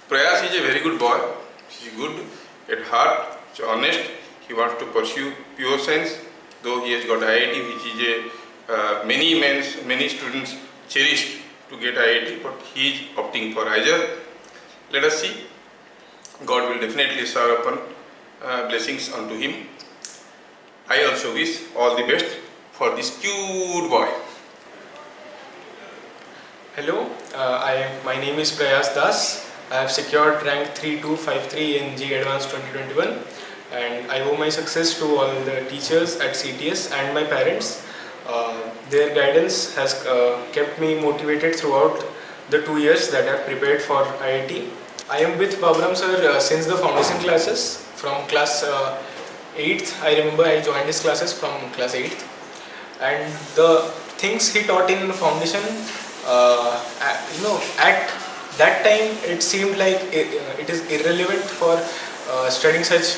Prayas is a very good boy. He is good at heart, he is honest. He wants to pursue pure science. Though he has got IIT, which is a many students cherished to get IIT, but he is opting for either. Let us see. God will definitely shower upon blessings unto him. I also wish all the best for this cute boy. Hello, my name is Prayas Das. I have secured rank 3253 in JEE Advanced 2021, and I owe my success to all the teachers at CTS and my parents. Their guidance has kept me motivated throughout the 2 years that I have prepared for IIT. I am with Baburam sir since the foundation classes from class 8th. I remember I joined his classes from class 8th, and the things he taught in foundation, at that time it seemed like it is irrelevant for studying such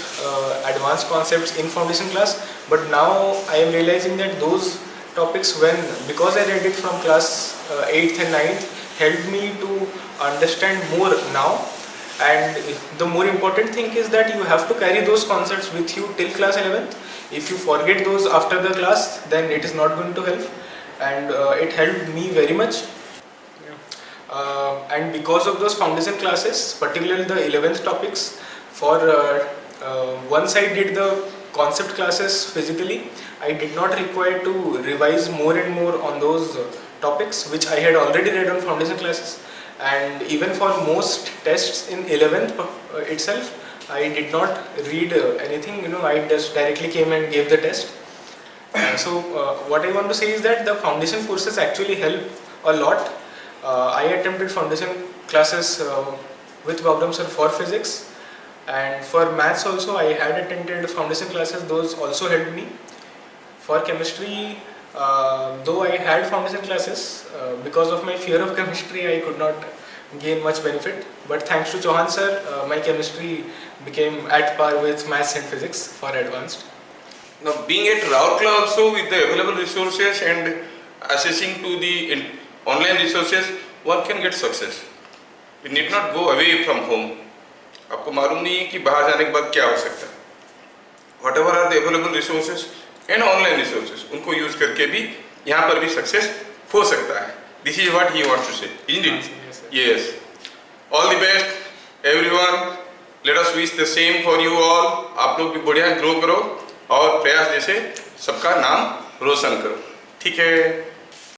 advanced concepts in foundation class, but now I am realizing that those topics, because I read it from class 8th and 9th, helped me to understand more now. And the more important thing is that you have to carry those concepts with you till class 11th. If you forget those after the class, then it is not going to help, and it helped me very much. And because of those foundation classes, particularly the 11th topics, once I did the concept classes physically, I did not require to revise more and more on those topics which I had already read on foundation classes. And even for most tests in 11th itself, I did not read anything, I just directly came and gave the test. So what I want to say is that the foundation courses actually help a lot. I attempted foundation classes with Baburam sir for physics, and for maths also I had attended foundation classes. Those also helped me. For chemistry, though I had foundation classes, because of my fear of chemistry I could not gain much benefit, but thanks to Chauhan sir, my chemistry became at par with maths and physics for advanced. Now, being at Rourkela also, with the available resources and accessing to the online resources, one can get success. You need not go away from home. आपको मालूम नहीं है कि बाहर जाने के बाद क्या हो सकता है. Whatever are the available resources and online resources, उनको use करके भी यहाँ पर भी success हो सकता है. This is what he wants to say, isn't it? Yes. All the best, everyone. Let us wish the same for you all. आप लोग भी बढ़िया grow करो और प्रयास जैसे सबका नाम रोशन करो. ठीक है.